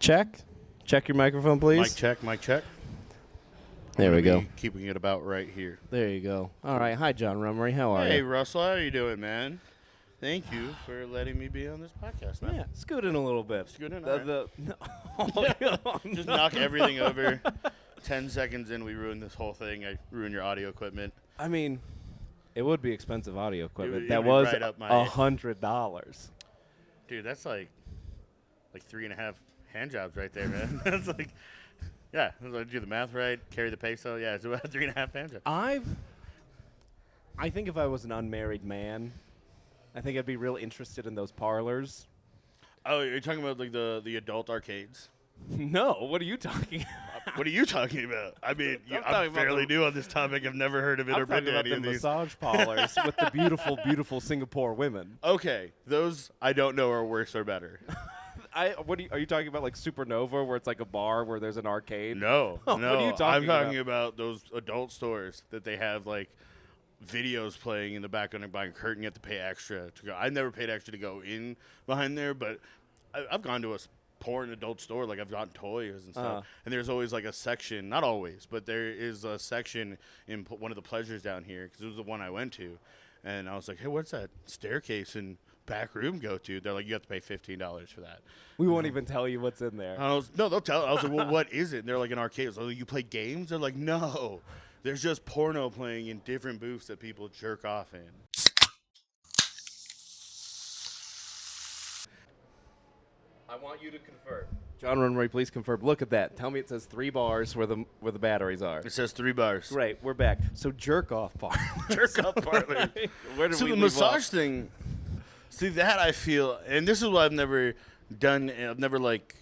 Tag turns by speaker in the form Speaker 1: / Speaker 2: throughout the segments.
Speaker 1: Check. Check your microphone, please.
Speaker 2: Mic check, mic check.
Speaker 1: There we go.
Speaker 2: Keeping it about right here.
Speaker 1: There you go. All right. Hi, John Rumery. How are
Speaker 2: Hey,
Speaker 1: you?
Speaker 2: Russell, how are you doing, man? Thank you for letting me be on this podcast, man.
Speaker 1: Yeah, scoot in a little bit.
Speaker 2: Scoot in, Just knock everything over. 10 seconds in, we ruined this whole thing. I ruined your audio equipment.
Speaker 1: I mean, it would be expensive audio equipment.
Speaker 2: It
Speaker 1: That
Speaker 2: would be
Speaker 1: was
Speaker 2: right up my-
Speaker 1: $100.
Speaker 2: Dude, that's like 3.5 hand jobs right there, man. That's like, yeah, I do the math right, carry the peso. Yeah, it's about 3.5 hand jobs.
Speaker 1: I think if I was an unmarried man, I think I'd be real interested in those parlors.
Speaker 2: Oh, you're talking about like the adult arcades?
Speaker 1: No, what are you talking about?
Speaker 2: What are you talking about? I mean, I'm fairly new on this topic. I've never heard of it or been to any of these.
Speaker 1: Massage parlors with the beautiful, beautiful Singapore women.
Speaker 2: Okay, those I don't know are worse or better.
Speaker 1: Are you talking about like Supernova, where it's like a bar where there's an arcade?
Speaker 2: No,
Speaker 1: Oh,
Speaker 2: no.
Speaker 1: what are you talking
Speaker 2: I'm talking about those adult stores that they have like videos playing in the background behind a curtain. You have to pay extra to go. I never paid extra to go in behind there, but I've gone to a porn adult store. Like I've gotten toys and stuff, and there's always like a section. Not always, but there is a section in one of the pleasures down here because it was the one I went to, and I was like, hey, what's that staircase and back room go to? They're like, you have to pay $15 for that.
Speaker 1: We won't even tell you what's in there.
Speaker 2: No, they'll tell. I was like, well, what is it? And they're like an arcade. So you play games? They're like, no. There's just porno playing in different booths that people jerk off in.
Speaker 1: I want you to confirm. John Rumery, please confirm. Look at that. Tell me it says 3 bars where the batteries are.
Speaker 2: It says 3 bars.
Speaker 1: Great, we're back. So jerk off parlor.
Speaker 2: Jerk off parlor.
Speaker 1: Where did
Speaker 2: So
Speaker 1: we
Speaker 2: the
Speaker 1: leave
Speaker 2: massage
Speaker 1: off?
Speaker 2: thing, see that I feel, and this is what I've never done. I've never like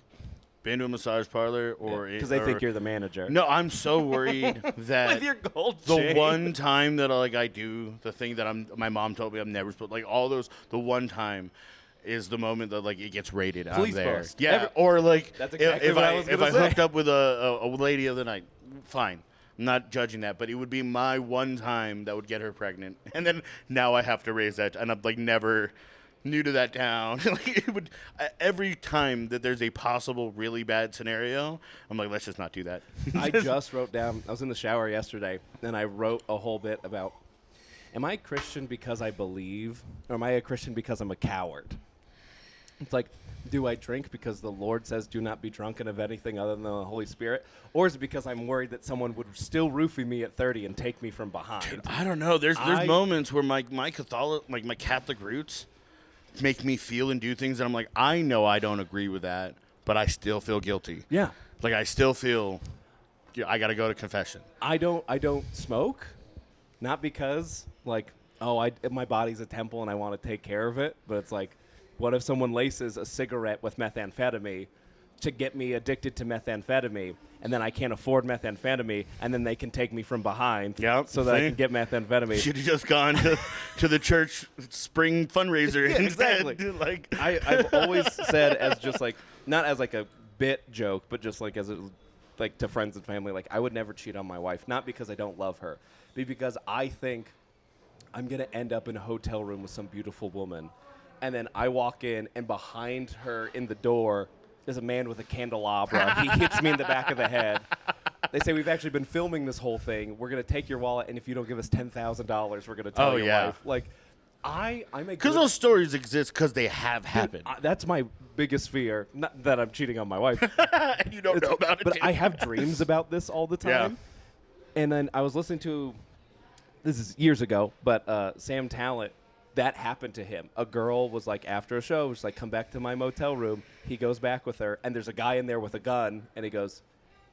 Speaker 2: been to a massage parlor or
Speaker 1: Because they think you're the manager.
Speaker 2: No, I'm so worried that
Speaker 1: With your gold
Speaker 2: the
Speaker 1: chain.
Speaker 2: one time that I do the thing that my mom told me I'm never supposed, like all those, the one time is the moment that like it gets rated.
Speaker 1: Police
Speaker 2: I'm there.
Speaker 1: bust.
Speaker 2: Yeah, or like
Speaker 1: That's exactly
Speaker 2: if
Speaker 1: what
Speaker 2: I
Speaker 1: I was
Speaker 2: if
Speaker 1: gonna
Speaker 2: I
Speaker 1: say.
Speaker 2: hooked up with a lady of the night, fine. I'm not judging that, but it would be my one time that would get her pregnant, and then now I have to raise that, and I'm like never new to that down. Like it would every time that there's a possible really bad scenario, I'm like, let's just not do that.
Speaker 1: I just wrote down, I was in the shower yesterday, and I wrote a whole bit about, am I a Christian because I believe, or am I a Christian because I'm a coward? It's like, do I drink because the Lord says do not be drunken of anything other than the Holy Spirit? Or is it because I'm worried that someone would still roofie me at 30 and take me from behind?
Speaker 2: I don't know. There's moments where my Catholic roots make me feel and do things that I'm like, I know I don't agree with that, but I still feel guilty.
Speaker 1: Yeah.
Speaker 2: Like I still feel I got to go to confession.
Speaker 1: I don't smoke, not because like, my body's a temple and I want to take care of it, but it's like, what if someone laces a cigarette with methamphetamine to get me addicted to methamphetamine, and then I can't afford methamphetamine, and then they can take me from behind so that I can get methamphetamine?
Speaker 2: Should have just gone to the church spring fundraiser
Speaker 1: Yeah,
Speaker 2: instead.
Speaker 1: exactly.
Speaker 2: Like
Speaker 1: I've always said as just like, not as like a bit joke, but just like as a, like to friends and family, like I would never cheat on my wife, not because I don't love her, but because I think I'm going to end up in a hotel room with some beautiful woman. And then I walk in, and behind her in the door is a man with a candelabra. He hits me in the back of the head. They say, we've actually been filming this whole thing. We're going to take your wallet, and if you don't give us $10,000, we're going to tell your wife. Like, I'm a
Speaker 2: because those stories exist because they have happened.
Speaker 1: That's my biggest fear. Not that I'm cheating on my wife.
Speaker 2: And you don't know about it.
Speaker 1: But
Speaker 2: too.
Speaker 1: I have dreams about this all the time.
Speaker 2: Yeah.
Speaker 1: And then I was listening to, this is years ago, but Sam Talent, that happened to him. A girl was like, after a show, was like, come back to my motel room. He goes back with her, and there's a guy in there with a gun, and he goes,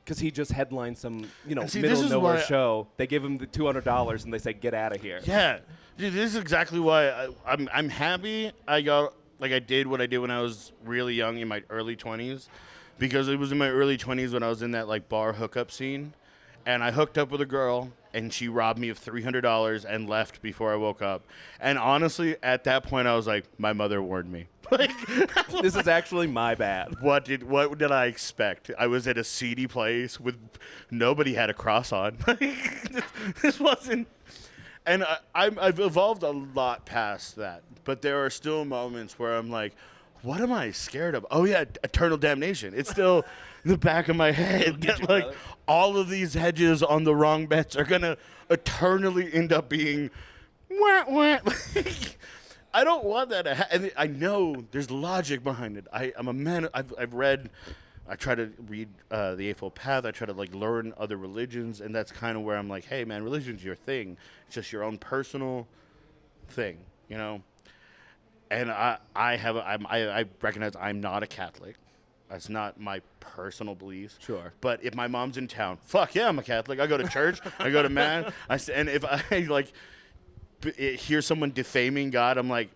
Speaker 1: because he just headlined some, middle nowhere show. They give him the $200, and they say, get out of here.
Speaker 2: Yeah, dude, this is exactly why I'm happy I got I did what I did when I was really young in my early 20s, because it was in my early 20s when I was in that like bar hookup scene, and I hooked up with a girl, and she robbed me of $300 and left before I woke up. And honestly, at that point, I was like, my mother warned me. Like,
Speaker 1: this is actually my bad.
Speaker 2: What did I expect? I was at a seedy place with nobody had a cross on. This wasn't. And I've evolved a lot past that, but there are still moments where I'm like, what am I scared of? Oh yeah, eternal damnation. It's still in the back of my head that like all of these hedges on the wrong bets are gonna eternally end up being wah, wah. I don't want that to happen. I know there's logic behind it. I'm a man. I've read. I try to read the Eightfold Path. I try to like learn other religions, and that's kind of where I'm like, hey man, religion's your thing. It's just your own personal thing, you know. And I recognize I'm not a Catholic. That's not my personal beliefs.
Speaker 1: Sure.
Speaker 2: But if my mom's in town, fuck yeah, I'm a Catholic. I go to church. I go to mass. And if I like hear someone defaming God, I'm like,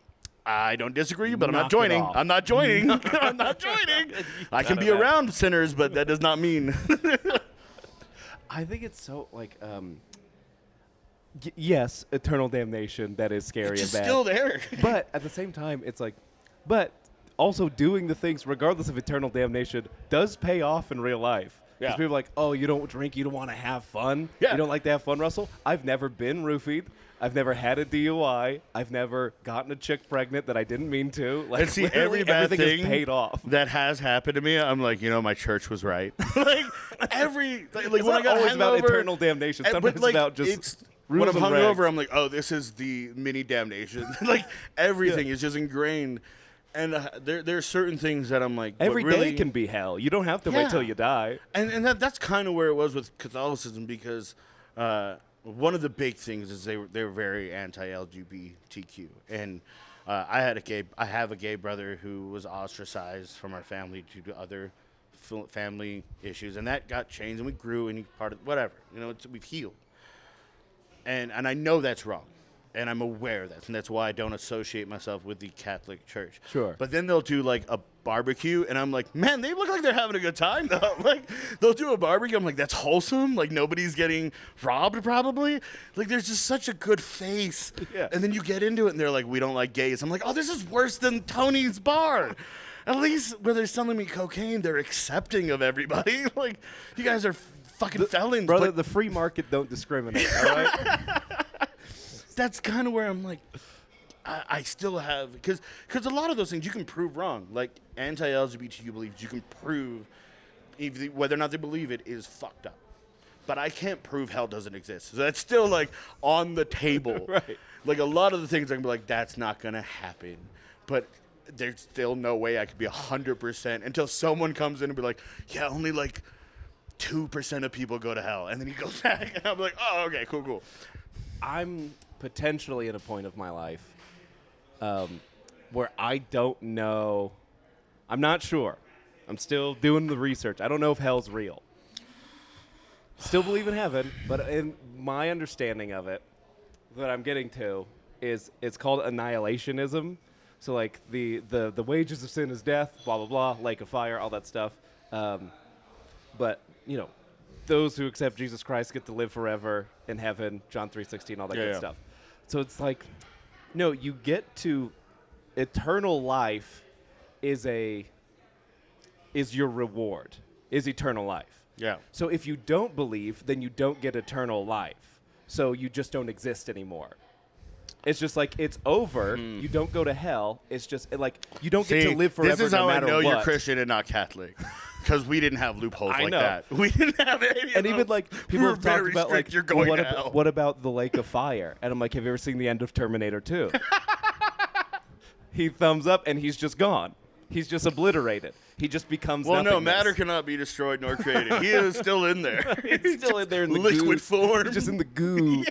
Speaker 2: I don't disagree, but I'm not joining. I'm not joining. I'm not joining. I can be around sinners, but that does not mean.
Speaker 1: I think it's so like, yes, eternal damnation. That is scary and bad.
Speaker 2: It's still there.
Speaker 1: But at the same time, it's like, but also doing the things, regardless of eternal damnation, does pay off in real life. Because people are like, oh, you don't drink, you don't want to have fun.
Speaker 2: Yeah.
Speaker 1: You don't like to have fun, Russell? I've never been roofied. I've never had a DUI. I've never gotten a chick pregnant that I didn't mean to. Like,
Speaker 2: and see, every bad thing
Speaker 1: is paid off.
Speaker 2: that has happened to me, I'm like, you know, my church was right. like
Speaker 1: It's
Speaker 2: when I
Speaker 1: not
Speaker 2: got
Speaker 1: always
Speaker 2: hangover,
Speaker 1: about eternal damnation.
Speaker 2: but,
Speaker 1: Sometimes
Speaker 2: like,
Speaker 1: it's about just
Speaker 2: when
Speaker 1: rules
Speaker 2: I'm
Speaker 1: and
Speaker 2: hungover,
Speaker 1: regs.
Speaker 2: I'm like, oh, this is the mini damnation. like everything is just ingrained. And there are certain things that I'm like,
Speaker 1: Every
Speaker 2: really,
Speaker 1: day can be hell. You don't have to wait till you die.
Speaker 2: And that's kind of where it was with Catholicism because one of the big things is they were very anti-LGBTQ. And I have a gay brother who was ostracized from our family due to other family issues, and that got changed, and we grew, and part of whatever. You know, we've healed. And I know that's wrong. And I'm aware of that, and that's why I don't associate myself with the Catholic Church.
Speaker 1: Sure.
Speaker 2: But then they'll do, like, a barbecue, and I'm like, man, they look like they're having a good time, though. Like, they'll do a barbecue. I'm like, that's wholesome. Like, nobody's getting robbed, probably. Like, there's just such a good face.
Speaker 1: Yeah.
Speaker 2: And then you get into it, and they're like, we don't like gays. I'm like, oh, this is worse than Tony's bar. At least where they're selling me cocaine, they're accepting of everybody. Like, you guys are fucking felons.
Speaker 1: Brother, the free market don't discriminate, all right?
Speaker 2: That's kind of where I'm like, I still have, because a lot of those things you can prove wrong. Like anti-LGBTQ beliefs, you can prove whether or not they believe it is fucked up. But I can't prove hell doesn't exist. So that's still like on the table.
Speaker 1: Right.
Speaker 2: Like a lot of the things I can be like, that's not going to happen. But there's still no way I could be 100% until someone comes in and be like, yeah, only like 2% of people go to hell. And then he goes back and I'm like, oh, okay, cool.
Speaker 1: I'm potentially at a point of my life where I don't know. I'm not sure. I'm still doing the research. I don't know if hell's real. Still believe in heaven, but in my understanding of it, that I'm getting to is it's called annihilationism. So like the wages of sin is death, blah blah blah, lake of fire, all that stuff. But you know, those who accept Jesus Christ get to live forever in heaven, John 3:16, all that good stuff. So it's like, no, you get to eternal life is your reward, is eternal life.
Speaker 2: Yeah.
Speaker 1: So if you don't believe, then you don't get eternal life. So you just don't exist anymore. It's just like it's over. You don't go to hell. It's just like you don't get to live forever.
Speaker 2: This is
Speaker 1: no
Speaker 2: how I
Speaker 1: matter
Speaker 2: know
Speaker 1: what.
Speaker 2: you're Christian and not Catholic, because we didn't have loopholes
Speaker 1: I
Speaker 2: like
Speaker 1: know.
Speaker 2: that. We didn't have any.
Speaker 1: And even like people have talked about like,
Speaker 2: you're going
Speaker 1: what,
Speaker 2: to hell.
Speaker 1: what about the lake of fire? And I'm like, have you ever seen the end of Terminator 2? He thumbs up and he's just gone. He's just obliterated. He just becomes
Speaker 2: Well, no,
Speaker 1: nothingness.
Speaker 2: matter cannot be destroyed nor created. He is still in there.
Speaker 1: He's still in there in the
Speaker 2: liquid
Speaker 1: goo.
Speaker 2: form.
Speaker 1: He's just in the goo.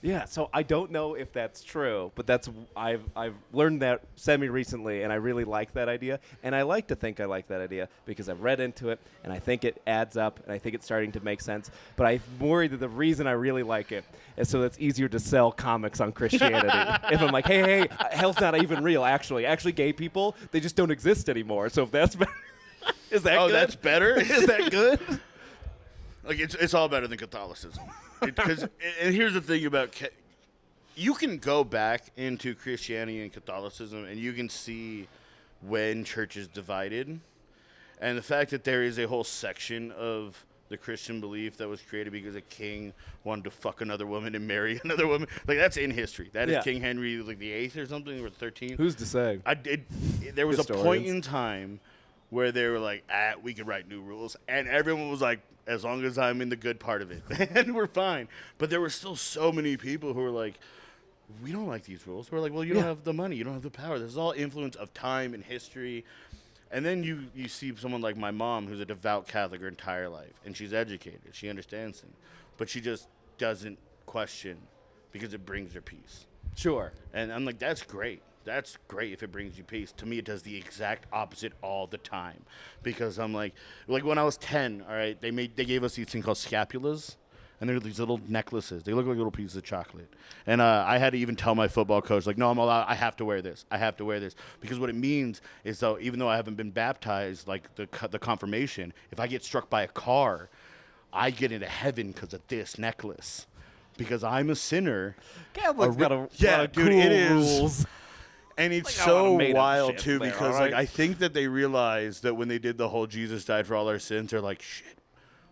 Speaker 1: Yeah. So I don't know if that's true, but I've learned that semi recently, and I really like that idea. And I like to think I like that idea because I've read into it, and I think it adds up, and I think it's starting to make sense. But I'm worried that the reason I really like it is so it's easier to sell comics on Christianity. If I'm like, hey, hell's not even real. Actually, gay people, they just don't exist anymore. So if that's better, is that good?
Speaker 2: Oh, that's better?
Speaker 1: Is that good?
Speaker 2: Like, it's all better than Catholicism. And here's the thing about you can go back into Christianity and Catholicism, and you can see when church is divided. And the fact that there is a whole section of the Christian belief that was created because a king wanted to fuck another woman and marry another woman. Like, that's in history. That is King Henry, like, the 8th or something, or 13th.
Speaker 1: Who's to say?
Speaker 2: There was a point in time where they were like, we could write new rules. And everyone was like, as long as I'm in the good part of it, and we're fine. But there were still so many people who were like, we don't like these rules. We're like, well, you don't have the money. You don't have the power. This is all influence of time and history. And then you see someone like my mom, who's a devout Catholic her entire life, and she's educated. She understands things. But she just doesn't question because it brings her peace.
Speaker 1: Sure.
Speaker 2: And I'm like, that's great. That's great if it brings you peace. To me, it does the exact opposite all the time. Because I'm like when I was 10, all right, they gave us these things called scapulas. And they're these little necklaces. They look like little pieces of chocolate. And I had to even tell my football coach, like, no, I'm allowed. I have to wear this. I have to wear this. Because what it means is, though, even though I haven't been baptized, like the confirmation, if I get struck by a car, I get into heaven because of this necklace. Because I'm a sinner.
Speaker 1: Catholics got a lot of
Speaker 2: dude,
Speaker 1: cool
Speaker 2: it is.
Speaker 1: rules.
Speaker 2: And it's
Speaker 1: Like,
Speaker 2: so wild, too,
Speaker 1: there,
Speaker 2: because
Speaker 1: right?
Speaker 2: like I think that they realized that when they did the whole Jesus died for all our sins, they're like, shit,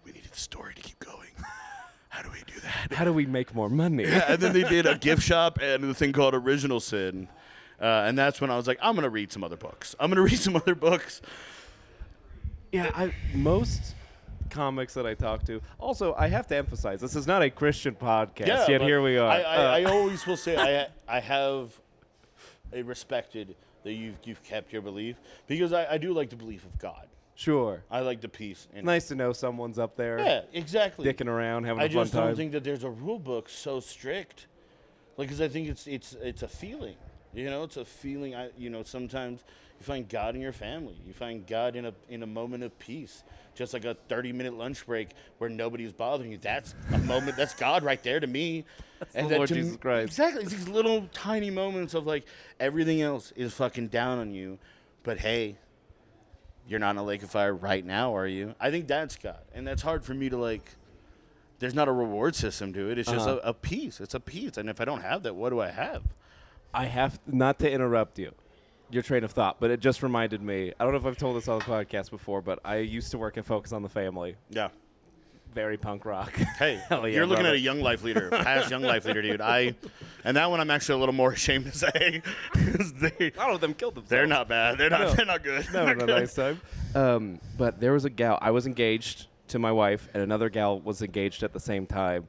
Speaker 2: we needed the story to keep going. How do we do that?
Speaker 1: How do we make more money?
Speaker 2: Yeah, and then they did a gift shop and the thing called Original Sin. And that's when I was like, I'm going to read some other books.
Speaker 1: Yeah, most comics that I talk to. Also, I have to emphasize, this is not a Christian podcast, yet here we are.
Speaker 2: I always will say I have respected that you've kept your belief because I do like the belief of God.
Speaker 1: Sure.
Speaker 2: I like the peace.
Speaker 1: Nice to know someone's up there.
Speaker 2: Yeah, exactly.
Speaker 1: Dicking around, having a fun time.
Speaker 2: I just don't think that there's a rule book so strict. Like, because I think it's a feeling. You know, it's a feeling. Sometimes you find God in your family. You find God in a moment of peace. Just like a 30-minute lunch break where nobody's bothering you. That's a moment. That's God right there to me.
Speaker 1: That's the Lord Jesus Christ.
Speaker 2: Exactly. It's these little tiny moments of like everything else is fucking down on you, but hey, you're not in a lake of fire right now, are you? I think that's God. And that's hard for me to like, there's not a reward system to it. It's just a peace. It's a peace. And if I don't have that, what do I have?
Speaker 1: I have not to interrupt your train of thought, but it just reminded me. I don't know if I've told this on the podcast before, but I used to work at Focus on the Family.
Speaker 2: Yeah.
Speaker 1: Very punk rock.
Speaker 2: Hey,
Speaker 1: yeah,
Speaker 2: you're looking at a young life leader, past young life leader, dude. And that one I'm actually a little more ashamed to say.
Speaker 1: A lot of them killed themselves.
Speaker 2: They're not bad. They're not good.
Speaker 1: No, a nice time. But there was a gal. I was engaged to my wife, and another gal was engaged at the same time.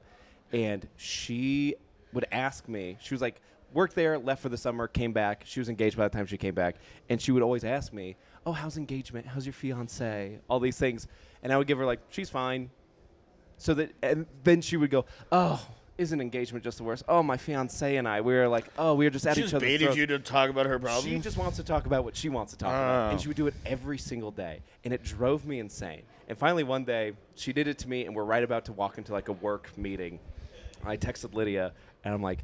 Speaker 1: And she would ask me, she was like, worked there, left for the summer, came back. She was engaged by the time she came back. And she would always ask me, oh, how's engagement? How's your fiance? All these things. And I would give her like, she's fine. And then she would go, oh, isn't engagement just the worst? Oh, my fiance and I, we were just at each other's throats.
Speaker 2: She baited you to talk about her problems?
Speaker 1: She just wants to talk about what she wants to talk about. And she would do it every single day. And it drove me insane. And finally one day, she did it to me, and we're right about to walk into like a work meeting. I texted Lydia, and I'm like,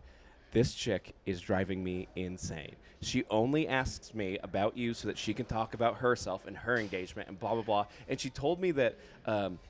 Speaker 1: this chick is driving me insane. She only asks me about you so that she can talk about herself and her engagement and blah, blah, blah. And she told me that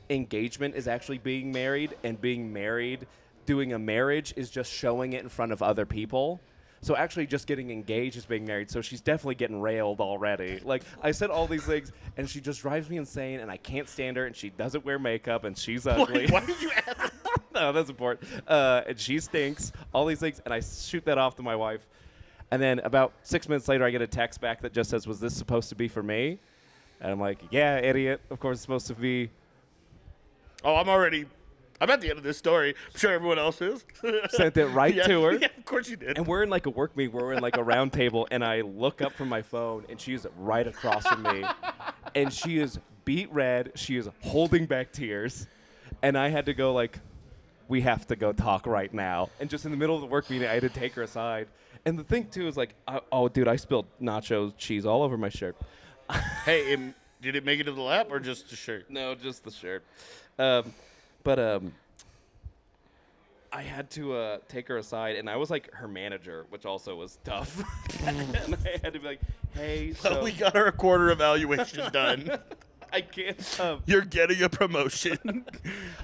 Speaker 1: engagement is actually being married, and being married, doing a marriage is just showing it in front of other people. So actually just getting engaged is being married. So she's definitely getting railed already. Like, I said all these things, and she just drives me insane, and I can't stand her, and she doesn't wear makeup, and she's ugly.
Speaker 2: Why did you ask that?
Speaker 1: No, that's important. And she stinks, all these things, and I shoot that off to my wife. And then about 6 minutes later, I get a text back that just says, was this supposed to be for me? And I'm like, yeah, idiot. Of course it's supposed to be.
Speaker 2: Oh, I'm at the end of this story. I'm sure everyone else is.
Speaker 1: Sent it right to her.
Speaker 2: Yeah, of course you did.
Speaker 1: And we're in like a work meeting. We're in like a round table, and I look up from my phone, and she's right across from me. And she is beet red. She is holding back tears. And I had to go like, we have to go talk right now. And just in the middle of the work meeting, I had to take her aside. And the thing, too, is like, oh, dude, I spilled nacho cheese all over my shirt.
Speaker 2: Hey, did it make it to the lap or just the shirt?
Speaker 1: No, just the shirt. But I had to take her aside, and I was like her manager, which also was tough. And I had to be like, hey,
Speaker 2: so we got our quarter evaluation done.
Speaker 1: I can't.
Speaker 2: You're getting a promotion.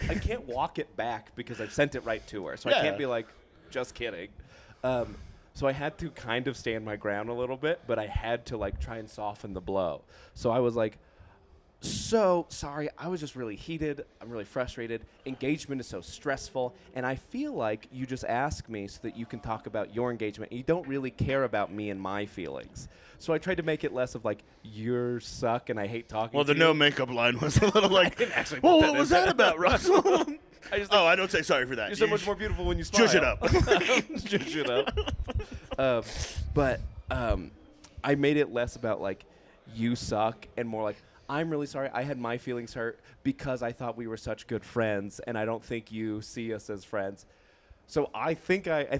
Speaker 1: I can't walk it back because I've sent it right to her. So I can't be like, just kidding. So I had to kind of stand my ground a little bit, but I had to like try and soften the blow. So I was like, So sorry, I was just really heated. I'm really frustrated. Engagement is so stressful, and I feel like you just ask me so that you can talk about your engagement. You don't really care about me and my feelings. So I tried to make it less of like you suck and I hate talking.
Speaker 2: Well,
Speaker 1: to
Speaker 2: the
Speaker 1: you.
Speaker 2: no makeup line was a little like,
Speaker 1: actually
Speaker 2: well,
Speaker 1: put that
Speaker 2: what
Speaker 1: in
Speaker 2: was
Speaker 1: there.
Speaker 2: that about, Russell? I don't say sorry for that.
Speaker 1: You're so much more beautiful when you smile.
Speaker 2: Shush it up.
Speaker 1: Shush it up. But I made it less about like you suck and more like I'm really sorry. I had my feelings hurt because I thought we were such good friends, and I don't think you see us as friends. So I think I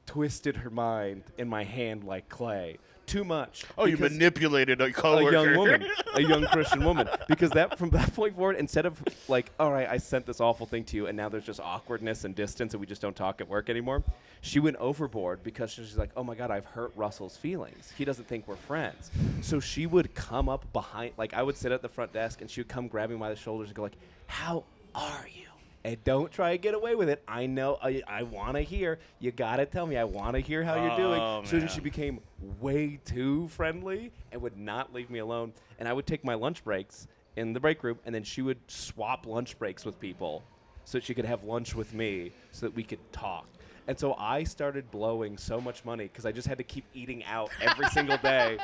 Speaker 1: twisted her mind in my hand like clay. Too much.
Speaker 2: Oh, you manipulated a coworker.
Speaker 1: A young woman, a young Christian woman. Because from that point forward, instead of like, all right, I sent this awful thing to you, and now there's just awkwardness and distance, and we just don't talk at work anymore, she went overboard because she's like, oh my God, I've hurt Russell's feelings. He doesn't think we're friends. So she would come up behind, like I would sit at the front desk, and she would come grab me by the shoulders and go like, how are you? And don't try to get away with it. I know. I want to hear. You got to tell me. I want to hear how you're doing. So then she became way too friendly and would not leave me alone. And I would take my lunch breaks in the break room, and then she would swap lunch breaks with people so that she could have lunch with me so that we could talk. And so I started blowing so much money because I just had to keep eating out every single day.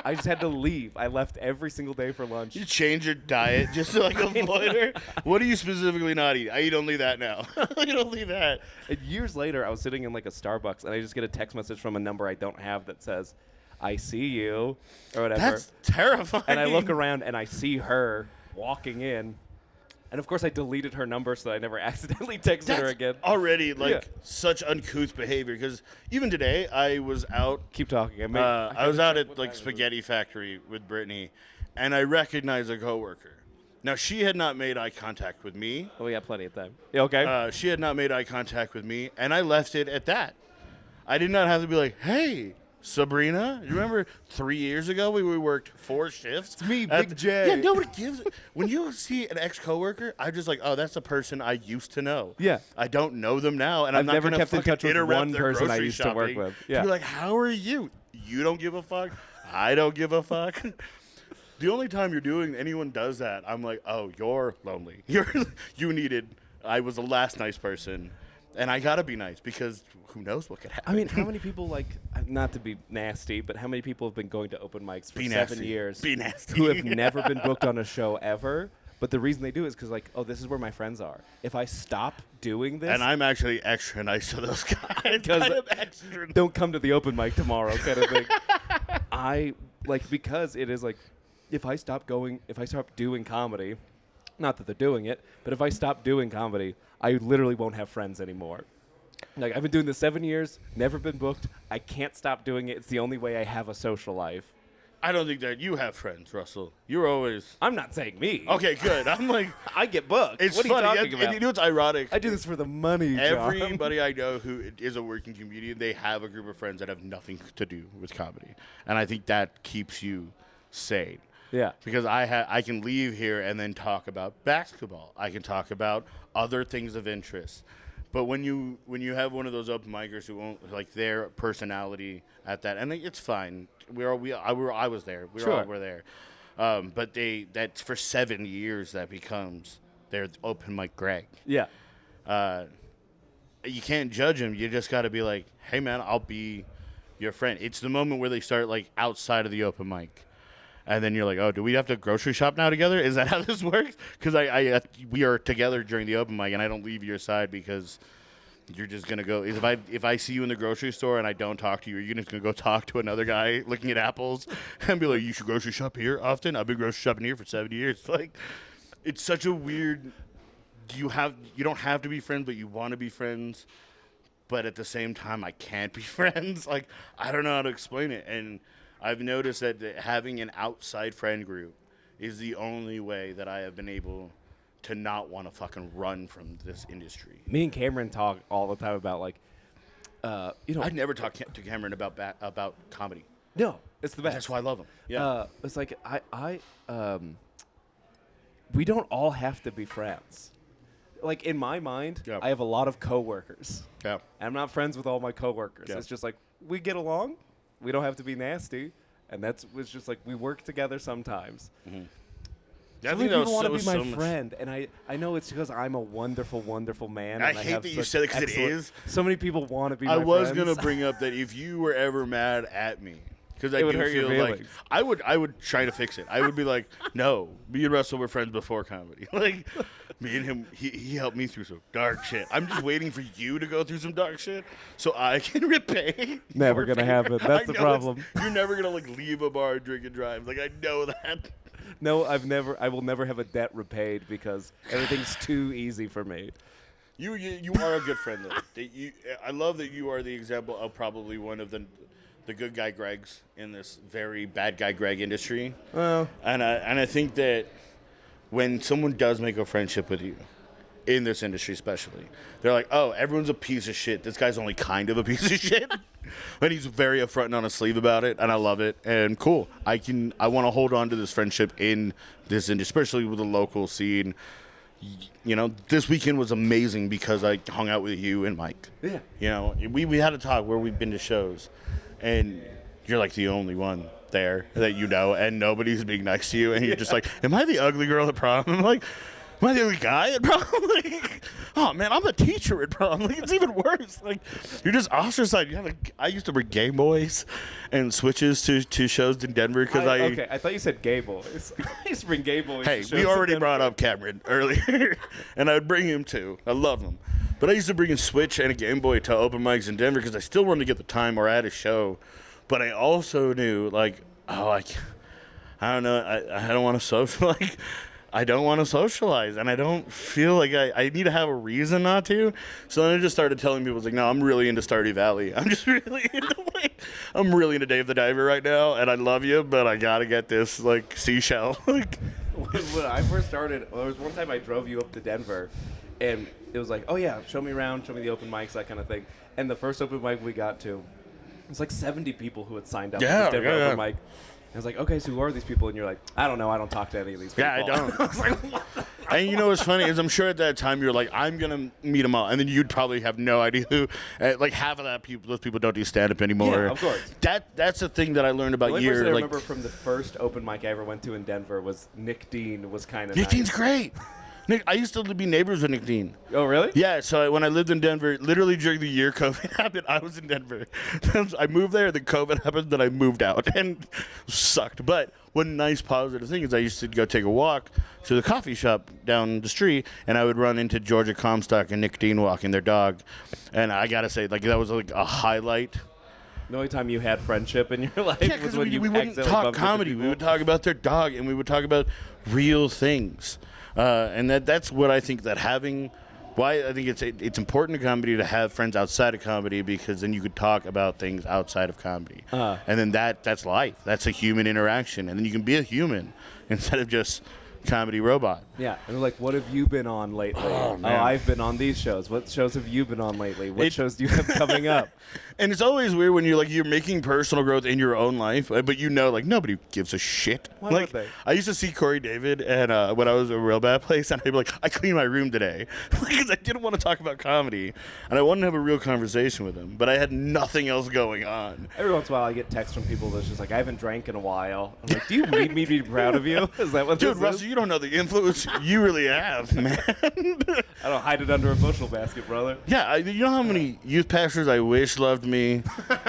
Speaker 1: I just had to leave. I left every single day for lunch.
Speaker 2: You change your diet just to like avoid her? What do you specifically not eat? I eat only that now. I eat only that.
Speaker 1: And years later, I was sitting in like a Starbucks, and I just get a text message from a number I don't have that says, I see you, or whatever.
Speaker 2: That's terrifying.
Speaker 1: And I look around, and I see her walking in. And, of course, I deleted her number so that I never accidentally texted her again.
Speaker 2: Already, like, such uncouth behavior. Because even today, I was out.
Speaker 1: Keep talking.
Speaker 2: I was out at, like, Spaghetti Factory with Brittany, and I recognized a coworker. Now, she had not made eye contact with me.
Speaker 1: Oh, we got plenty of time. Yeah, okay.
Speaker 2: She had not made eye contact with me, and I left it at that. I did not have to be like, hey, Sabrina, you remember 3 years ago we worked 4 shifts?
Speaker 1: It's me, Big J.
Speaker 2: Yeah, nobody gives it. When you see an ex-coworker, I'm just like, oh, that's a person I used to know.
Speaker 1: Yeah.
Speaker 2: I don't know them now, and I'm not
Speaker 1: never
Speaker 2: gonna
Speaker 1: kept in touch with
Speaker 2: interrupt
Speaker 1: one
Speaker 2: their
Speaker 1: person I
Speaker 2: grocery
Speaker 1: used to work
Speaker 2: shopping
Speaker 1: with. Yeah.
Speaker 2: To be like, how are you? You don't give a fuck. I don't give a fuck. The only time anyone does that, I'm like, oh, you're lonely. I was the last nice person. And I gotta be nice because who knows what could happen.
Speaker 1: I mean, how many people, like, not to be nasty, but how many people have been going to open mics for 7 years
Speaker 2: Be nasty.
Speaker 1: who have never been booked on a show ever? But the reason they do is because, like, oh, this is where my friends are. If I stop doing this,
Speaker 2: And I'm actually extra nice to those guys.
Speaker 1: don't come to the open mic tomorrow kind of thing. Because it is like, if I stop doing comedy, not that they're doing it, but if I stop doing comedy, I literally won't have friends anymore. Like, I've been doing this 7 years, never been booked. I can't stop doing it. It's the only way I have a social life.
Speaker 2: I don't think that you have friends, Russell. You're always...
Speaker 1: I'm not saying me.
Speaker 2: Okay, good. I'm like...
Speaker 1: I get booked.
Speaker 2: It's
Speaker 1: what
Speaker 2: funny.
Speaker 1: are you talking about?
Speaker 2: And you know what's ironic?
Speaker 1: I do this for the money, John.
Speaker 2: Everybody I know who is a working comedian, they have a group of friends that have nothing to do with comedy. And I think that keeps you sane.
Speaker 1: Yeah.
Speaker 2: Because I can leave here and then talk about basketball. I can talk about other things of interest. But when you have one of those open micers who won't, like, their personality at that, and it's fine. I was there. We all were there. But that's for 7 years that becomes their open mic Greg.
Speaker 1: Yeah.
Speaker 2: You can't judge them. You just got to be like, hey man, I'll be your friend. It's the moment where they start, like, outside of the open mic. And then you're like, oh, do we have to grocery shop now together? Is that how this works? Because we are together during the open mic, and I don't leave your side because you're just going to go. If I see you in the grocery store and I don't talk to you, you're just going to go talk to another guy looking at apples and be like, you should grocery shop here often? I've been grocery shopping here for 7 years. Like, it's such a weird – you don't have to be friends, but you want to be friends. But at the same time, I can't be friends. Like, I don't know how to explain it. And – I've noticed that having an outside friend group is the only way that I have been able to not want to fucking run from this industry.
Speaker 1: Me and Cameron talk all the time about, like,
Speaker 2: I'd never talk to Cameron about comedy.
Speaker 1: No, it's the best.
Speaker 2: That's why I love him. Yeah.
Speaker 1: It's like we don't all have to be friends. Like, in my mind, I have a lot of coworkers.
Speaker 2: Yeah.
Speaker 1: I'm not friends with all my coworkers.
Speaker 2: Yeah.
Speaker 1: It's just like, we get along. We don't have to be nasty. And it's just like, we work together sometimes.
Speaker 2: Mm-hmm.
Speaker 1: So many people want to be my friend, and I know it's because I'm a wonderful, wonderful man.
Speaker 2: I
Speaker 1: and
Speaker 2: hate that you said it because it is.
Speaker 1: So many people want to be my friend.
Speaker 2: I was going to bring up that if you were ever mad at me, because I
Speaker 1: It would
Speaker 2: do
Speaker 1: hurt your
Speaker 2: feel like
Speaker 1: feelings.
Speaker 2: I would try to fix it. I would be like, no, me and Russell were friends before comedy. Like, me and him, he helped me through some dark shit. I'm just waiting for you to go through some dark shit so I can repay.
Speaker 1: Never going to happen. That's the problem.
Speaker 2: You're never going to, like, leave a bar, drink, and drive. Like, I know that.
Speaker 1: No, I will never have a debt repaid because everything's too easy for me.
Speaker 2: You are a good friend, though. I love that you are the example of probably one of the good guy Gregs in this very bad guy Greg industry.
Speaker 1: Well,
Speaker 2: and I think that when someone does make a friendship with you, in this industry especially, they're like, oh, everyone's a piece of shit. This guy's only kind of a piece of shit. And he's very upfront and on his sleeve about it, and I love it. And cool. I want to hold on to this friendship in this industry, especially with the local scene. You know, this weekend was amazing because I hung out with you and Mike.
Speaker 1: Yeah.
Speaker 2: You know, we had a talk where we've been to shows, and you're like the only one there that you know, and nobody's being nice to you, and you're just like, am I the ugly girl at prom? I'm like, am I the ugly guy at prom? Like, oh man, I'm the teacher at prom. Like, it's even worse. Like, you're just ostracized. I used to bring Game Boys and Switches to shows in Denver because
Speaker 1: okay, I thought you said gay boys. I used to bring gay boys.
Speaker 2: Hey,
Speaker 1: to
Speaker 2: we
Speaker 1: shows
Speaker 2: already
Speaker 1: in
Speaker 2: brought
Speaker 1: Denver.
Speaker 2: up Cameron earlier, and I would bring him too. I love him. But I used to bring a Switch and a Game Boy to open mics in Denver because I still wanted to get the time or at a show. But I also knew, like, oh, I don't know, I don't want to socialize. I don't want to socialize, and I don't feel like I need to have a reason not to. So then I just started telling people, like, no, I'm really into Stardew Valley. I'm just really into, like, I'm really into Dave the Diver right now, and I love you, but I got to get this, like, seashell. Like,
Speaker 1: when I first started, there was one time I drove you up to Denver, and it was like, oh yeah, show me around, show me the open mics, that kind of thing. And the first open mic we got to, it was like 70 people who had signed up for this Denver open mic. I was like, okay, so who are these people? And you're like, I don't know. I don't talk to any of these people.
Speaker 2: Yeah, I don't.
Speaker 1: I was like, what the
Speaker 2: And you know what's funny is I'm sure at that time you're like, I'm going to meet them all. And then you'd probably have no idea who. Like, half of those people don't do stand-up anymore.
Speaker 1: Yeah, of course.
Speaker 2: That's the thing that I learned about
Speaker 1: The only
Speaker 2: you.
Speaker 1: person I
Speaker 2: Like,
Speaker 1: remember from the first open mic I ever went to in Denver was Nick Dean was kind of
Speaker 2: Nick
Speaker 1: nice.
Speaker 2: Dean's great. Nick, I used to be neighbors with Nick Dean.
Speaker 1: Oh, really?
Speaker 2: Yeah, so when I lived in Denver, literally during the year COVID happened, I was in Denver. I moved there, then COVID happened, then I moved out, and it sucked. But one nice positive thing is I used to go take a walk to the coffee shop down the street, and I would run into Georgia Comstock and Nick Dean walking their dog. And I got to say, like, that was like a highlight.
Speaker 1: The only time you had friendship in your life
Speaker 2: Yeah,
Speaker 1: was
Speaker 2: because
Speaker 1: when you
Speaker 2: we wouldn't
Speaker 1: accidentally
Speaker 2: talk
Speaker 1: bumped into
Speaker 2: comedy.
Speaker 1: people.
Speaker 2: We would talk about their dog, and we would talk about real things. And that's what I think that having, why I think it's important to comedy to have friends outside of comedy, because then you could talk about things outside of comedy. And then that's life. That's a human interaction. And then you can be a human instead of just comedy robot.
Speaker 1: Yeah, and they're like, what have you been on lately?
Speaker 2: Oh, man.
Speaker 1: I've been on these shows. What shows have you been on lately? What shows do you have coming up?
Speaker 2: And it's always weird when you're making personal growth in your own life, but like nobody gives a shit.
Speaker 1: Why
Speaker 2: Like,
Speaker 1: would they?
Speaker 2: I used to see Corey David, and when I was at a real bad place, and I'd be like, I cleaned my room today, because I didn't want to talk about comedy, and I wanted to have a real conversation with him, but I had nothing else going on.
Speaker 1: Every once in a while, I get texts from people that's just like, I haven't drank in a while. I'm like, do you need me to be proud of you? Is that what
Speaker 2: Dude,
Speaker 1: this
Speaker 2: Russell,
Speaker 1: is?
Speaker 2: you don't know the influence you really have, man.
Speaker 1: I don't hide it under a bushel basket, brother.
Speaker 2: Yeah, you know how many youth pastors I wish loved me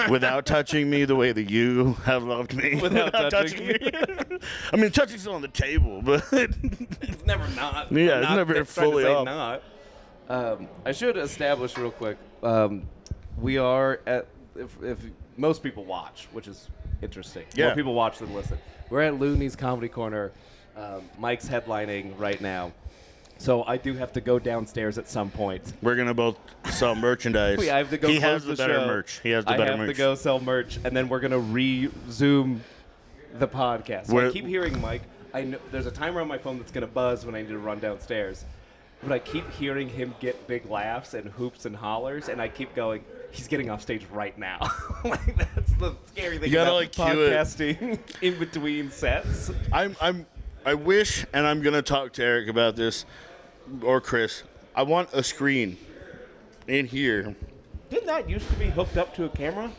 Speaker 2: without touching me the way that you have loved me
Speaker 1: Without touching me.
Speaker 2: I mean, touching's still on the table, but
Speaker 1: It's never not.
Speaker 2: Yeah,
Speaker 1: I'm
Speaker 2: it's
Speaker 1: not
Speaker 2: never
Speaker 1: trying to
Speaker 2: fully
Speaker 1: say
Speaker 2: off.
Speaker 1: Not. I should establish real quick. We are at if most people watch, which is interesting.
Speaker 2: Yeah.
Speaker 1: More people watch than listen. We're at Loonees Comedy Corner. Mike's headlining right now. So I do have to go downstairs at some point.
Speaker 2: we're gonna both sell merchandise.
Speaker 1: I have to go
Speaker 2: he
Speaker 1: close
Speaker 2: has the
Speaker 1: the
Speaker 2: better
Speaker 1: show.
Speaker 2: merch. He has the
Speaker 1: I
Speaker 2: better
Speaker 1: have
Speaker 2: merch.
Speaker 1: to go sell merch, and then we're gonna resume the podcast. So I
Speaker 2: Where-
Speaker 1: keep hearing Mike. I know there's a timer on my phone that's gonna buzz when I need to run downstairs, but I keep hearing him get big laughs and hoops and hollers, and I keep going. He's getting off stage right now. Like, that's the scary thing
Speaker 2: You gotta,
Speaker 1: about
Speaker 2: like, cue it.
Speaker 1: podcasting in between sets.
Speaker 2: I wish, and I'm gonna talk to Eric about this, or Chris. I want a screen in here.
Speaker 1: Didn't that used to be hooked up to a camera?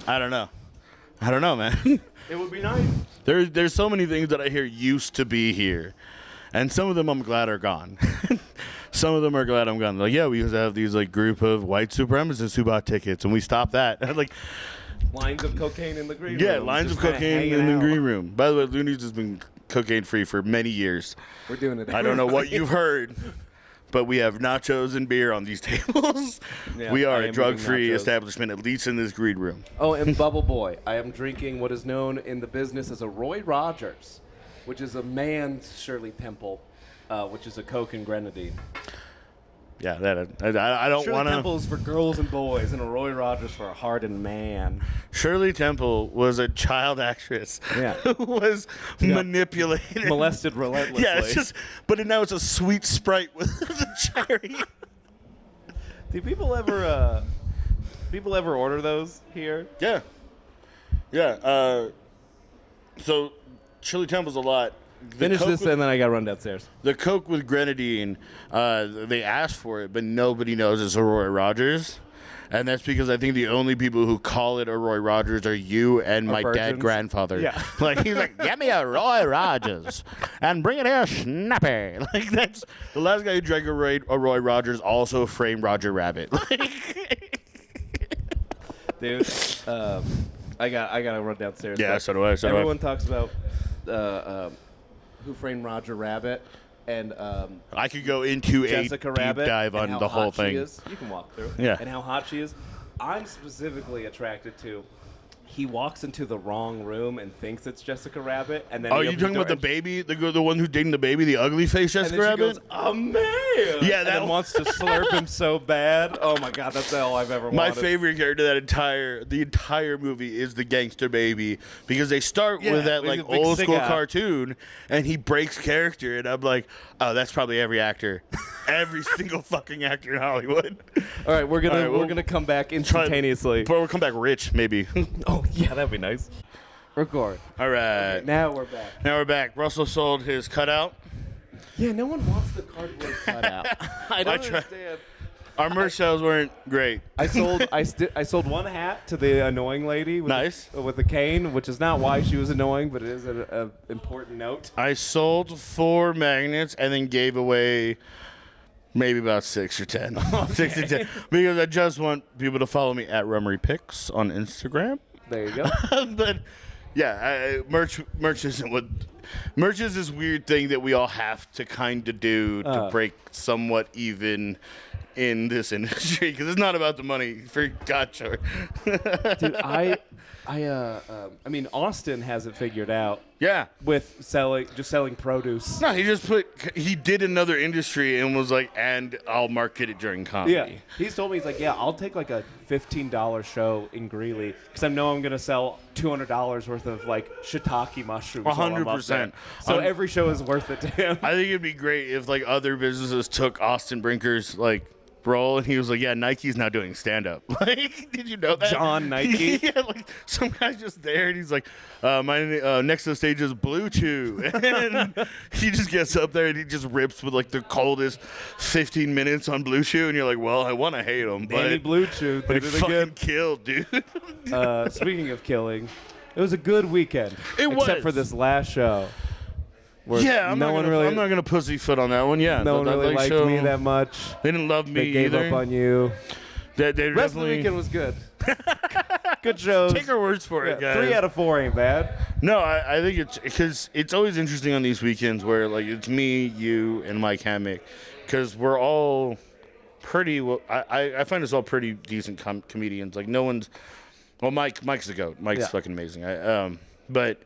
Speaker 2: I don't know. I don't know, man.
Speaker 1: It would be nice.
Speaker 2: There's so many things that I hear used to be here, and some of them I'm glad are gone. Some of them are glad I'm gone. Like, yeah, we used to have these like group of white supremacists who bought tickets, and we stopped that. Like,
Speaker 1: lines of cocaine in the green room.
Speaker 2: yeah, lines of cocaine in the green room. By the way, Loonees has been cocaine free for many years.
Speaker 1: We're doing it.
Speaker 2: I don't know what you've heard, but we have nachos and beer on these tables.
Speaker 1: Yeah,
Speaker 2: we are
Speaker 1: I
Speaker 2: a
Speaker 1: am
Speaker 2: drug-free
Speaker 1: eating nachos.
Speaker 2: establishment, at least in this green room.
Speaker 1: Oh, and Bubble Boy. I am drinking what is known in the business as a Roy Rogers, which is a man's Shirley Temple, which is a Coke and grenadine.
Speaker 2: Yeah, I don't
Speaker 1: Shirley
Speaker 2: want to.
Speaker 1: Temple is for girls and boys, and a Roy Rogers for a hardened man.
Speaker 2: Shirley Temple was a child actress
Speaker 1: Yeah.
Speaker 2: who was manipulated.
Speaker 1: Molested relentlessly.
Speaker 2: Yeah, it's just, but now it's a sweet Sprite with the cherry.
Speaker 1: Do people ever order those here?
Speaker 2: Yeah. Yeah. So, Shirley Temple's a lot.
Speaker 1: Finish this, and then I got to run downstairs.
Speaker 2: The Coke with grenadine, they asked for it, but nobody knows it's a Roy Rogers. And that's because I think the only people who call it a Roy Rogers are you and my dead grandfather.
Speaker 1: Yeah.
Speaker 2: Like, he's like, get me a Roy Rogers and bring it here snappy. Like, that's the last guy who drank a Roy Rogers also framed Roger Rabbit.
Speaker 1: Dude, I gotta run downstairs.
Speaker 2: Yeah,
Speaker 1: but
Speaker 2: so do I.
Speaker 1: everyone talks about Who Framed Roger Rabbit and
Speaker 2: I could go into
Speaker 1: Jessica
Speaker 2: a deep
Speaker 1: Rabbit
Speaker 2: dive
Speaker 1: and
Speaker 2: on
Speaker 1: how
Speaker 2: the whole
Speaker 1: hot she
Speaker 2: thing.
Speaker 1: is. You can walk through.
Speaker 2: Yeah.
Speaker 1: And how hot she is. I'm specifically attracted to. He walks into the wrong room and thinks it's Jessica Rabbit, and then
Speaker 2: Oh,
Speaker 1: he
Speaker 2: you
Speaker 1: opens
Speaker 2: talking
Speaker 1: door
Speaker 2: about the
Speaker 1: and-
Speaker 2: baby, the one who's dating the baby, the ugly face
Speaker 1: And
Speaker 2: Jessica
Speaker 1: then she
Speaker 2: Rabbit?
Speaker 1: goes, "A man!"
Speaker 2: Yeah,
Speaker 1: and
Speaker 2: that
Speaker 1: then wants to slurp him so bad. Oh my god, that's all I've ever
Speaker 2: My
Speaker 1: wanted.
Speaker 2: favorite character the entire movie is the gangster baby, because they start with that
Speaker 1: with
Speaker 2: like
Speaker 1: the big
Speaker 2: old school
Speaker 1: stick out.
Speaker 2: cartoon, and he breaks character, and I'm like, oh, that's probably every actor, every single fucking actor in Hollywood.
Speaker 1: All right, we're gonna
Speaker 2: All right,
Speaker 1: we're
Speaker 2: we'll
Speaker 1: gonna come back instantaneously.
Speaker 2: But we'll come back rich, maybe.
Speaker 1: Oh yeah, that'd be nice. Record.
Speaker 2: All right,
Speaker 1: Now we're back.
Speaker 2: now we're back. Russell sold his cutout.
Speaker 1: Yeah, no one wants the cardboard cutout. I don't
Speaker 2: I try-
Speaker 1: understand.
Speaker 2: Our merch sales weren't great.
Speaker 1: I sold one hat to the annoying lady with
Speaker 2: Nice.
Speaker 1: with the cane, which is not why she was annoying, but it is an important note.
Speaker 2: I sold 4 magnets and then gave away maybe about 6 or 10. 6 to 10. Because I just want people to follow me at Rumery Pics on Instagram.
Speaker 1: There you go.
Speaker 2: But yeah, merch isn't what. Merch is this weird thing that we all have to kind of do to break somewhat even in this industry, because it's not about the money, for God sure.
Speaker 1: Dude, I mean, Austin has it figured out
Speaker 2: Yeah.
Speaker 1: with selling produce.
Speaker 2: No, he did another industry and was like, and I'll market it during comedy.
Speaker 1: Yeah, he's told me, he's like, yeah, I'll take like a $15 show in Greeley because I know I'm gonna sell $200 worth of like shiitake mushrooms.
Speaker 2: 100%.
Speaker 1: So every show is worth it to him.
Speaker 2: I think it'd be great if like other businesses took Austin Brinker's like role, and he was like, yeah, Nike's now doing stand-up. Like, did you know that?
Speaker 1: John Nike?
Speaker 2: Yeah, like some guy's just there, and he's like, my next to the stage is Blue Chew. And he just gets up there and he just rips with like the coldest 15 minutes on Blue Chew, and you're like, well, I want to hate him,
Speaker 1: Danny
Speaker 2: but
Speaker 1: Blue Chew
Speaker 2: he
Speaker 1: did it
Speaker 2: fucking
Speaker 1: again.
Speaker 2: killed, dude.
Speaker 1: Speaking of killing, it was a good weekend.
Speaker 2: It
Speaker 1: except
Speaker 2: was.
Speaker 1: for this last show. Where
Speaker 2: Yeah, I'm
Speaker 1: no one
Speaker 2: not gonna pussyfoot on that one. Yeah,
Speaker 1: no one
Speaker 2: that
Speaker 1: really liked
Speaker 2: show,
Speaker 1: me that much.
Speaker 2: They didn't love me
Speaker 1: They gave
Speaker 2: either.
Speaker 1: up on you.
Speaker 2: They
Speaker 1: Rest of the
Speaker 2: definitely
Speaker 1: weekend was good. Good shows.
Speaker 2: take our words for it,
Speaker 1: Yeah,
Speaker 2: guys.
Speaker 1: 3 out of 4 ain't bad.
Speaker 2: No, I think it's because it's always interesting on these weekends where like it's me, you, and Mike Hammock, because we're all pretty. Well, I find us all pretty decent comedians. Like no one's. Well, Mike's the goat. Mike's
Speaker 1: Yeah.
Speaker 2: fucking amazing. But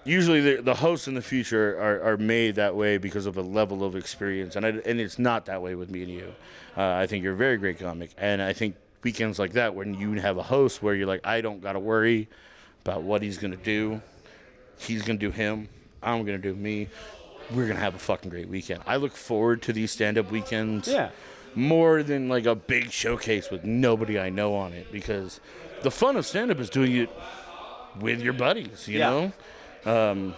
Speaker 2: usually the hosts in the future are made that way because of a level of experience, and it's not that way with me and you. I think you're a very great comic, and I think weekends like that when you have a host where you're like, I don't gotta worry about what he's gonna do. He's gonna do him. I'm gonna do me. We're gonna have a fucking great weekend. I look forward to these stand-up weekends.
Speaker 1: Yeah.
Speaker 2: More than like a big showcase with nobody I know on it, because the fun of stand-up is doing it with your buddies, you
Speaker 1: Yeah.
Speaker 2: know?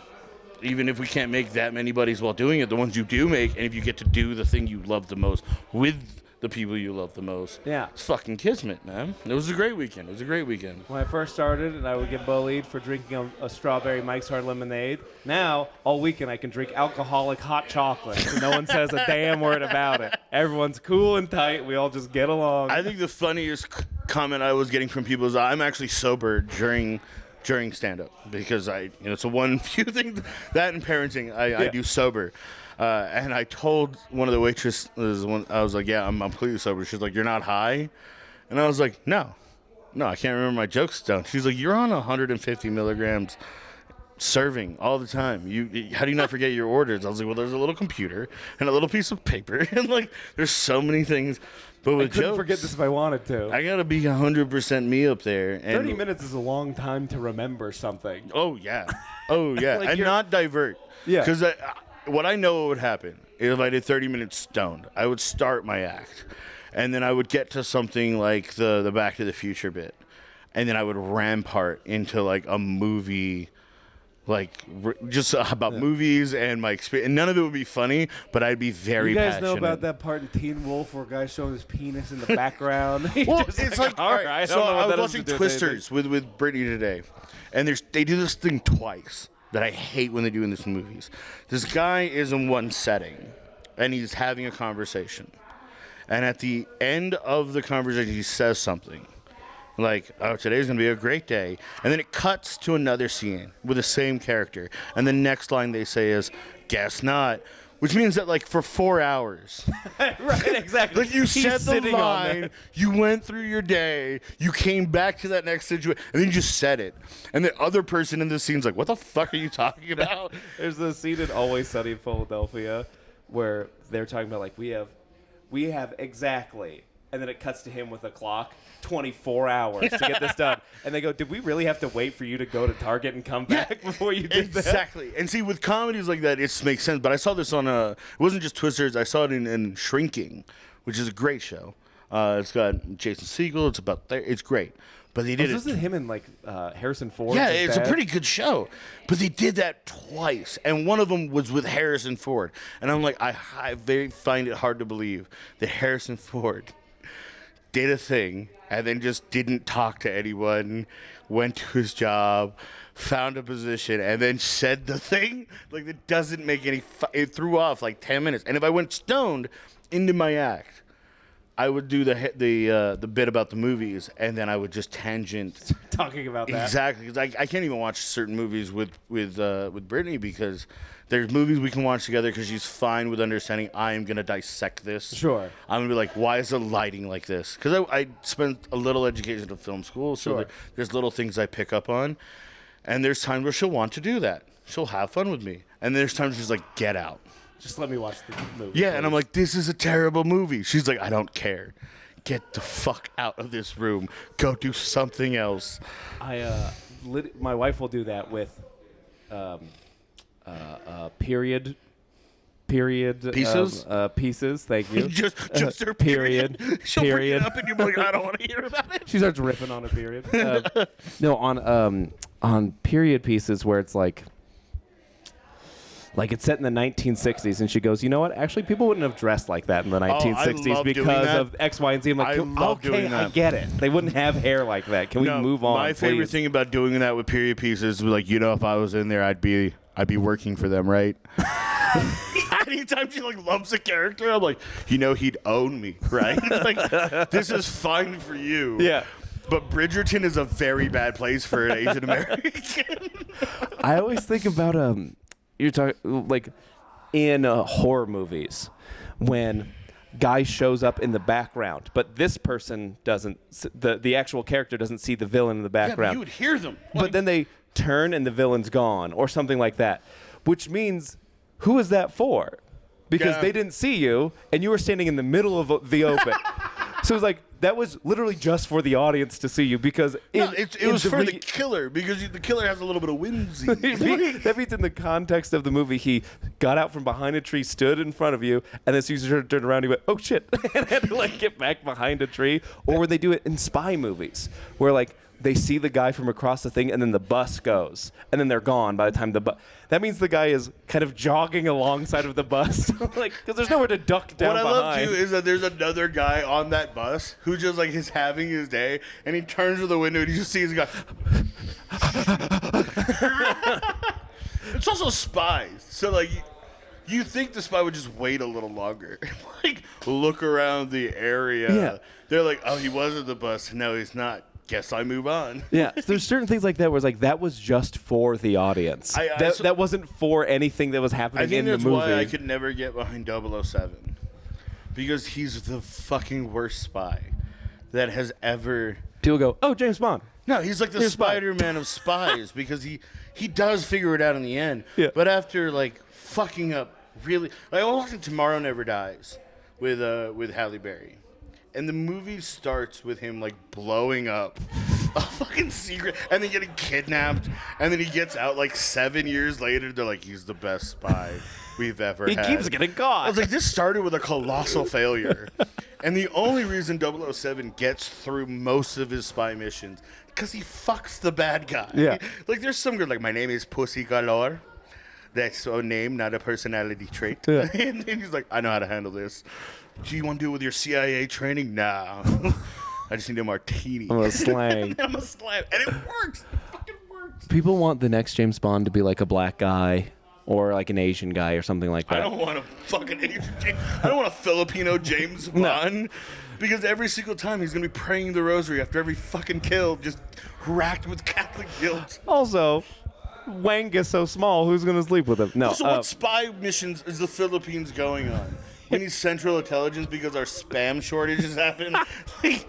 Speaker 2: Even if we can't make that many buddies while doing it, the ones you do make, and if you get to do the thing you love the most with the people you love the most.
Speaker 3: Yeah.
Speaker 2: It's fucking kismet, man. It was a great weekend.
Speaker 3: When I first started and I would get bullied for drinking a strawberry Mike's Hard Lemonade, now all weekend I can drink alcoholic hot chocolate and no one says a damn word about it. Everyone's cool and tight. We all just get along.
Speaker 2: I think the funniest comment I was getting from people is I'm actually sober during stand-up because it's a one few thing that and parenting I do sober. And I told one of the waitresses, I was like, yeah, I'm completely sober. She's like, you're not high? And I was like, no, I can't remember my jokes down. She's like, you're on 150 milligrams serving all the time. How do you not forget your orders? I was like, well, there's a little computer and a little piece of paper. And, like, there's so many things. But with
Speaker 3: I couldn't
Speaker 2: jokes,
Speaker 3: forget this if I wanted to.
Speaker 2: I got to be 100% me up there. And
Speaker 3: 30 minutes is a long time to remember something.
Speaker 2: Oh, yeah. Like and not divert.
Speaker 3: Yeah.
Speaker 2: Because what I know would happen if I did 30 minutes stoned, I would start my act, and then I would get to something like the Back to the Future bit, and then I would rampart into like a movie, like just about movies and my experience. And none of it would be funny, but I'd be very passionate.
Speaker 3: You guys know about that part in Teen Wolf where a guy's showing his penis in the background?
Speaker 2: Well, it's like
Speaker 3: all right.
Speaker 2: So I was watching Twisters with Brittany today, and they do this thing twice that I hate when they do in these movies. This guy is in one setting, and he's having a conversation. And at the end of the conversation, he says something like, oh, today's going to be a great day. And then it cuts to another scene with the same character. And the next line they say is, guess not. Which means that, like, for 4 hours.
Speaker 3: Right, exactly.
Speaker 2: Like, you said the line, you went through your day, you came back to that next situation, and then you just said it. And the other person in the scene's like, what the fuck are you talking about?
Speaker 3: There's the scene in Always Sunny in Philadelphia where they're talking about, like, we have exactly, and then it cuts to him with a clock, 24 hours to get this done. And they go, did we really have to wait for you to go to Target and come back before you did that?
Speaker 2: Exactly. And see, with comedies like that, it makes sense. But I saw this on it wasn't just Twisters. I saw it in Shrinking, which is a great show. It's got Jason Segel. It's great. But they did it.
Speaker 3: Wasn't him and like Harrison Ford?
Speaker 2: Yeah, it's a pretty good show. But they did that twice. And one of them was with Harrison Ford. And I'm like, I find it hard to believe that Harrison Ford did a thing and then just didn't talk to anyone, went to his job, found a position, and then said the thing. Like, it doesn't make any it threw off like 10 minutes. And if I went stoned into my act, I would do the bit about the movies, and then I would just tangent
Speaker 3: talking about that.
Speaker 2: Exactly, because I can't even watch certain movies with Brittany because there's movies we can watch together because she's fine with understanding I am gonna dissect this.
Speaker 3: Sure.
Speaker 2: I'm gonna be like, why is the lighting like this? Because I spent a little education at film school, so there's little things I pick up on, and there's times where she'll want to do that. She'll have fun with me, and there's times she's like, get out.
Speaker 3: Just let me watch the movie.
Speaker 2: Yeah, please. And I'm like, this is a terrible movie. She's like, I don't care. Get the fuck out of this room. Go do something else.
Speaker 3: My wife will do that with period
Speaker 2: pieces.
Speaker 3: Pieces. Thank you.
Speaker 2: just her
Speaker 3: period.
Speaker 2: She'll bring it up and you're like, I don't want to hear about it.
Speaker 3: She starts riffing on a period. No, on period pieces where it's like it's set in the 1960s, and she goes, you know what? Actually, people wouldn't have dressed like that in the 1960s because of X, Y, and Z. I'm like, okay, I get it. They wouldn't have hair like that. Can we move on?
Speaker 2: My favorite thing about doing that with period pieces was like, if I was in there, I'd be working for them, right? Anytime she loves a character, I'm like, he'd own me, right? Like, this is fine for you.
Speaker 3: Yeah.
Speaker 2: But Bridgerton is a very bad place for an Asian American.
Speaker 3: I always think about you're talking like in horror movies when guy shows up in the background, but this person doesn't. The actual character doesn't see the villain in the background.
Speaker 2: Yeah, but you would hear them.
Speaker 3: But then they turn and the villain's gone, or something like that. Which means, who is that for? Because they didn't see you, and you were standing in the middle of the open. So it's like, that was literally just for the audience to see you because
Speaker 2: it was for the killer because the killer has a little bit of whimsy.
Speaker 3: That means in the context of the movie, he got out from behind a tree, stood in front of you, and as soon as you turned around, he went, "Oh shit!" and had to get back behind a tree. Or when they do it in spy movies, where they see the guy from across the thing, and then the bus goes, and then they're gone by the time the bus. That means the guy is kind of jogging alongside of the bus, like because there's nowhere to duck down
Speaker 2: What I
Speaker 3: behind.
Speaker 2: love too is that there's another guy on that bus who just like is having his day, and he turns to the window and you just see his guy. It's also spies, so like you think the spy would just wait a little longer, like look around the area.
Speaker 3: Yeah.
Speaker 2: They're like, oh, he was at the bus. No, he's not. Guess I move on.
Speaker 3: Yeah, so there's certain things like that where it's like that was just for the audience. That wasn't for anything that was happening
Speaker 2: I think
Speaker 3: in the
Speaker 2: that's
Speaker 3: movie.
Speaker 2: why I could never get behind 007. Because he's the fucking worst spy that has ever...
Speaker 3: People go, oh, James Bond.
Speaker 2: No, he's like the
Speaker 3: Here's spy.
Speaker 2: Spider-Man of spies because he does figure it out in the end.
Speaker 3: Yeah.
Speaker 2: But after, like, fucking up really... Like, I was watching Tomorrow Never Dies with Halle Berry. And the movie starts with him, like, blowing up a fucking secret and then getting kidnapped. And then he gets out, like, 7 years later. They're like, he's the best spy we've ever
Speaker 3: He
Speaker 2: had.
Speaker 3: keeps getting caught.
Speaker 2: I was like, this started with a colossal failure. And the only reason 007 gets through most of his spy missions because he fucks the bad guy.
Speaker 3: Yeah.
Speaker 2: Like, there's some girl, like, my name is Pussy Galore. That's a name, not a personality trait.
Speaker 3: Yeah.
Speaker 2: And he's like, I know how to handle this. Do you want to do it with your CIA training? Nah. I just need a martini.
Speaker 3: I'm a slang.
Speaker 2: I'm a slam. And it works. It fucking works.
Speaker 3: People want the next James Bond to be like a black guy or like an Asian guy or something like that.
Speaker 2: I don't want a fucking Asian James. I don't want a Filipino James Bond. Because every single time he's going to be praying the rosary after every fucking kill, just racked with Catholic guilt.
Speaker 3: Also, Wang is so small, who's going to sleep with him? No.
Speaker 2: So what spy missions is the Philippines going on? We need Central Intelligence because our spam shortages happen. Trust me.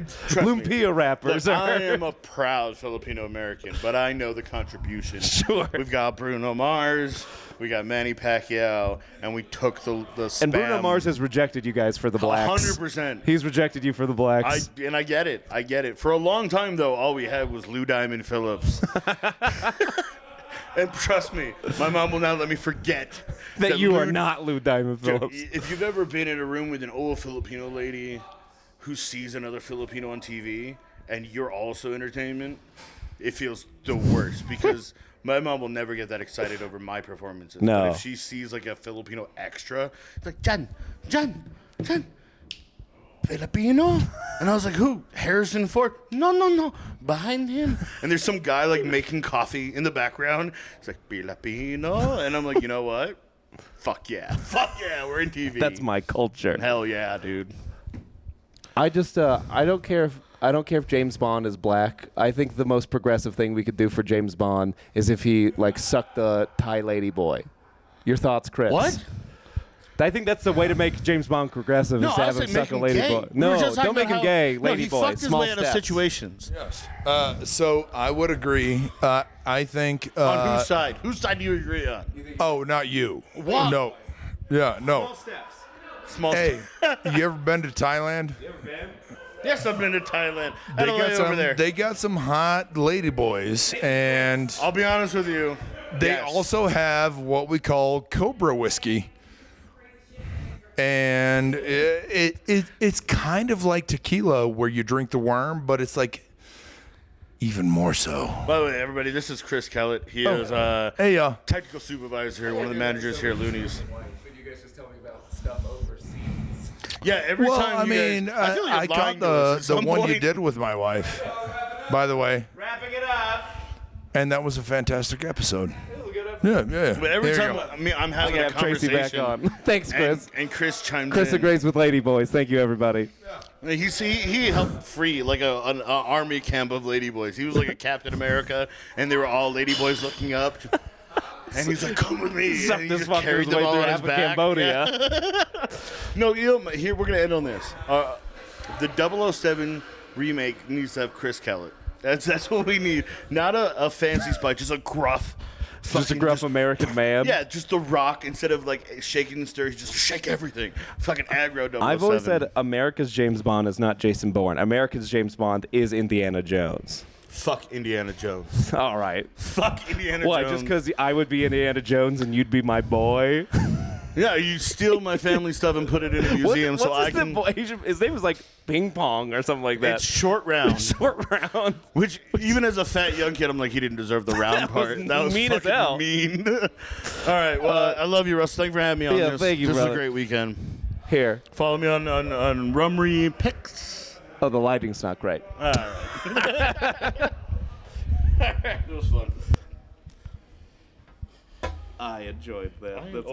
Speaker 3: Lumpia rappers
Speaker 2: Look,
Speaker 3: are.
Speaker 2: I am a proud Filipino American, but I know the contribution.
Speaker 3: Sure.
Speaker 2: We've got Bruno Mars, we got Manny Pacquiao, and we took the spam.
Speaker 3: And Bruno Mars has rejected you guys for the blacks.
Speaker 2: 100%.
Speaker 3: He's rejected you for the blacks.
Speaker 2: I get it. I get it. For a long time, though, all we had was Lou Diamond Phillips. And trust me, my mom will not let me forget
Speaker 3: that you are not Lou Diamond Phillips.
Speaker 2: If you've ever been in a room with an old Filipino lady who sees another Filipino on TV and you're also entertainment, it feels the worst because my mom will never get that excited over my performances.
Speaker 3: No.
Speaker 2: But if she sees like a Filipino extra, it's like, John, Filipino? And I was like, who? Harrison Ford? No. Behind him. And there's some guy like making coffee in the background. It's like, Filipino? And I'm like, you know what? Fuck yeah. We're in TV.
Speaker 3: That's my culture.
Speaker 2: Hell yeah, dude.
Speaker 3: I just I don't care if James Bond is black. I think the most progressive thing we could do for James Bond is if he like sucked the Thai lady boy. Your thoughts, Chris?
Speaker 2: What?
Speaker 3: I think that's the way to make James Bond progressive is to have him suck a lady boy. No, don't make him gay, lady boy.
Speaker 2: He fucked his
Speaker 3: Small
Speaker 2: way out of
Speaker 3: steps.
Speaker 2: situations.
Speaker 4: Yes. So I would agree. I think.
Speaker 2: On whose side? Whose side do you agree on?
Speaker 4: Oh, not you.
Speaker 2: What?
Speaker 4: No. Yeah, no.
Speaker 2: Small
Speaker 4: Hey,
Speaker 2: steps.
Speaker 4: you ever been to Thailand?
Speaker 2: Yes, I've been to Thailand. I don't live over there.
Speaker 4: They got some hot lady boys, and
Speaker 2: I'll be honest with you.
Speaker 4: they
Speaker 2: Yes.
Speaker 4: also have what we call Cobra whiskey. And it's kind of like tequila where you drink the worm, but it's like even more so.
Speaker 2: By the way, everybody, this is Chris Kellett. He is
Speaker 4: Hey,
Speaker 2: technical supervisor, one of the managers here at Loonees.
Speaker 3: You guys just tell me about stuff overseas.
Speaker 2: Yeah, every
Speaker 4: well,
Speaker 2: time
Speaker 4: I
Speaker 2: you
Speaker 4: mean,
Speaker 2: guys, I feel like
Speaker 4: I
Speaker 2: you're
Speaker 4: caught
Speaker 2: lying to us
Speaker 4: the
Speaker 2: at some
Speaker 4: one you
Speaker 2: point.
Speaker 4: did with my wife, by the way,
Speaker 1: Wrapping it up.
Speaker 4: and that was a fantastic episode. Yeah.
Speaker 2: But every
Speaker 4: There you
Speaker 2: time
Speaker 4: go.
Speaker 2: I'm having
Speaker 3: I'm
Speaker 2: a
Speaker 3: gonna have Tracy
Speaker 2: conversation.
Speaker 3: back on. Thanks, Chris.
Speaker 2: And Chris chimed
Speaker 3: Chris
Speaker 2: in.
Speaker 3: agrees with Lady Boys. Thank you, everybody.
Speaker 2: He helped free like an army camp of ladyboys. He was like a Captain America, and they were all ladyboys looking up. And he's like, "Come with me."
Speaker 3: Sucked
Speaker 2: And he
Speaker 3: this
Speaker 2: just
Speaker 3: fucker
Speaker 2: carried
Speaker 3: his
Speaker 2: them
Speaker 3: way
Speaker 2: all
Speaker 3: through
Speaker 2: on his
Speaker 3: half of
Speaker 2: back.
Speaker 3: Cambodia.
Speaker 2: Yeah. No, here we're gonna end on this. The 007 remake needs to have Chris Kellett. That's what we need. Not a fancy spy, just a gruff.
Speaker 3: Just a
Speaker 2: fucking
Speaker 3: gruff American man.
Speaker 2: Yeah, just The Rock. Instead of like shaking and stir, he just shake everything. Fucking aggro 007.
Speaker 3: I've always said America's James Bond is not Jason Bourne. America's James Bond is Indiana Jones.
Speaker 2: fuck Indiana Jones.
Speaker 3: All right.
Speaker 2: Fuck Indiana
Speaker 3: What,
Speaker 2: Jones.
Speaker 3: just because I would be Indiana Jones and you'd be my boy?
Speaker 2: Yeah, you steal my family stuff and put it in a museum so I can.
Speaker 3: His name was like Ping Pong or something like that.
Speaker 2: It's short round.
Speaker 3: Short round.
Speaker 2: Which, even as a fat young kid, I'm like, he didn't deserve the round part. That was
Speaker 3: mean as
Speaker 2: fucking
Speaker 3: hell.
Speaker 2: mean. All right, well, I love you, Russ. Thank you for having me on
Speaker 3: Yeah,
Speaker 2: this.
Speaker 3: thank you,
Speaker 2: This was
Speaker 3: brother.
Speaker 2: a great weekend.
Speaker 3: Here.
Speaker 2: Follow me on Rumery Picks.
Speaker 3: Oh, the lighting's not great.
Speaker 2: All right. It was fun.
Speaker 3: I enjoyed that. That's good.